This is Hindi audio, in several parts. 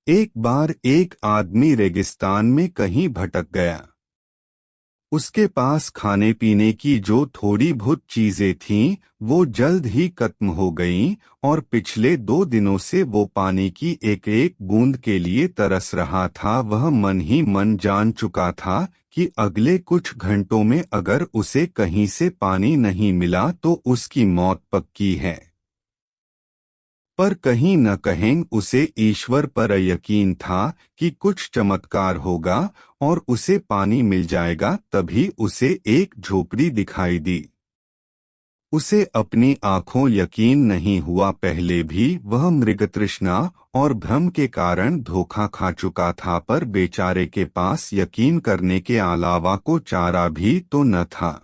एक बार एक आदमी रेगिस्तान में कहीं भटक गया। उसके पास खाने पीने की जो थोड़ी बहुत चीजें थीं, वो जल्द ही खत्म हो गईं और पिछले 2 दिनों से वो पानी की एक एक बूंद के लिए तरस रहा था। वह मन ही मन जान चुका था कि अगले कुछ घंटों में अगर उसे कहीं से पानी नहीं मिला तो उसकी मौत पक्की है। पर कहीं न कहीं उसे ईश्वर पर यकीन था कि कुछ चमत्कार होगा और उसे पानी मिल जाएगा। तभी उसे एक झोपड़ी दिखाई दी। उसे अपनी आंखों यकीन नहीं हुआ। पहले भी वह मृगतृष्णा और भ्रम के कारण धोखा खा चुका था, पर बेचारे के पास यकीन करने के अलावा को चारा भी तो न था।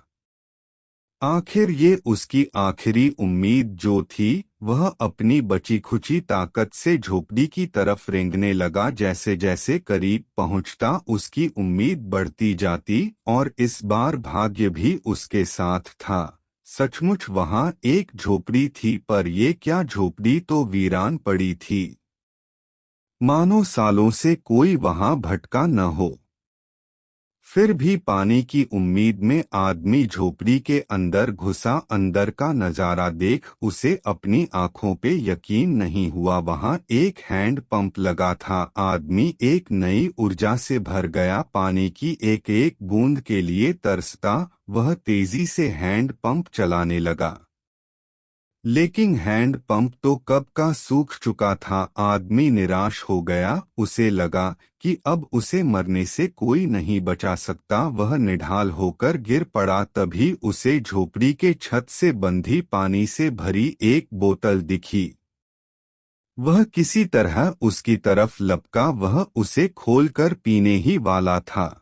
आखिर ये उसकी आखिरी उम्मीद जो थी। वह अपनी बची खुची ताकत से झोपड़ी की तरफ रेंगने लगा। जैसे जैसे करीब पहुंचता उसकी उम्मीद बढ़ती जाती और इस बार भाग्य भी उसके साथ था। सचमुच वहां एक झोपड़ी थी, पर ये क्या झोपड़ी तो वीरान पड़ी थी, मानो सालों से कोई वहां भटका न हो। फिर भी पानी की उम्मीद में आदमी झोपड़ी के अंदर घुसा। अंदर का नजारा देख उसे अपनी आंखों पे यकीन नहीं हुआ। वहां एक हैंड पंप लगा था। आदमी एक नई ऊर्जा से भर गया। पानी की एक एक बूंद के लिए तरसता वह तेजी से हैंड पंप चलाने लगा। लेकिन हैंड पंप तो कब का सूख चुका था। आदमी निराश हो गया। उसे लगा कि अब उसे मरने से कोई नहीं बचा सकता। वह निढाल होकर गिर पड़ा। तभी उसे झोपड़ी के छत से बंधी पानी से भरी एक बोतल दिखी। वह किसी तरह उसकी तरफ लपका। वह उसे खोलकर पीने ही वाला था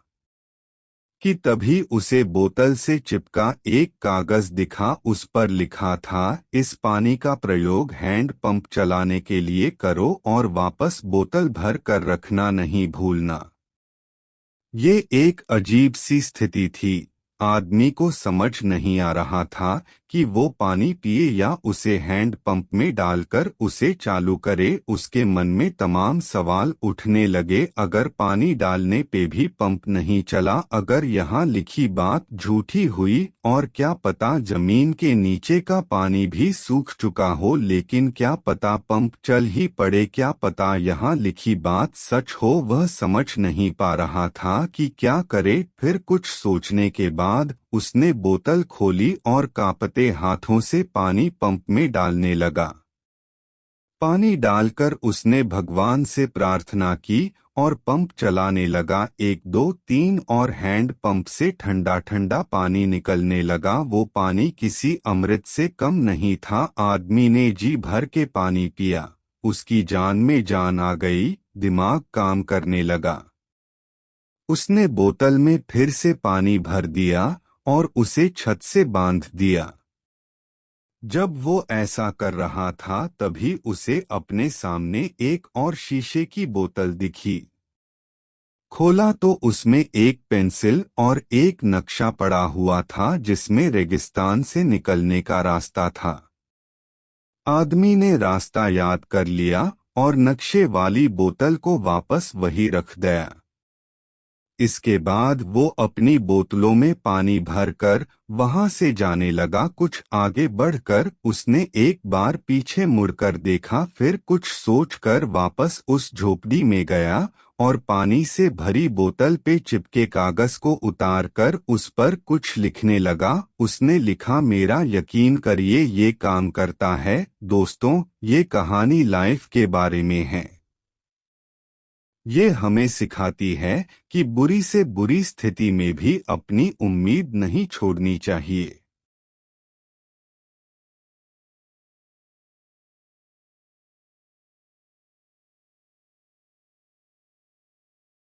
कि तभी उसे बोतल से चिपका एक कागज दिखा। उस पर लिखा था, इस पानी का प्रयोग हैंड पंप चलाने के लिए करो और वापस बोतल भर कर रखना नहीं भूलना। ये एक अजीब सी स्थिति थी। आदमी को समझ नहीं आ रहा था कि वो पानी पिए या उसे हैंड पंप में डालकर उसे चालू करे। उसके मन में तमाम सवाल उठने लगे। अगर पानी डालने पे भी पंप नहीं चला, अगर यहाँ लिखी बात झूठी हुई, और क्या पता जमीन के नीचे का पानी भी सूख चुका हो। लेकिन क्या पता पंप चल ही पड़े, क्या पता यहाँ लिखी बात सच हो। वह समझ नहीं पा रहा था कि क्या करे। फिर कुछ सोचने के बाद उसने बोतल खोली और कांपते हाथों से पानी पंप में डालने लगा। पानी डालकर उसने भगवान से प्रार्थना की और पंप चलाने लगा। 1 2 3 और हैंड पंप से ठंडा ठंडा पानी निकलने लगा। वो पानी किसी अमृत से कम नहीं था। आदमी ने जी भर के पानी पिया। उसकी जान में जान आ गई। दिमाग काम करने लगा। उसने बोतल में फिर से पानी भर दिया और उसे छत से बांध दिया। जब वो ऐसा कर रहा था तभी उसे अपने सामने एक और शीशे की बोतल दिखी। खोला तो उसमें एक पेंसिल और एक नक्शा पड़ा हुआ था जिसमें रेगिस्तान से निकलने का रास्ता था। आदमी ने रास्ता याद कर लिया और नक्शे वाली बोतल को वापस वही रख दिया। इसके बाद वो अपनी बोतलों में पानी भरकर वहां से जाने लगा। कुछ आगे बढ़कर उसने एक बार पीछे मुड़कर देखा, फिर कुछ सोचकर वापस उस झोपड़ी में गया और पानी से भरी बोतल पे चिपके कागज को उतारकर उस पर कुछ लिखने लगा। उसने लिखा, मेरा यकीन करिए ये काम करता है। दोस्तों, ये कहानी लाइफ के बारे में है। ये हमें सिखाती है कि बुरी से बुरी स्थिति में भी अपनी उम्मीद नहीं छोड़नी चाहिए।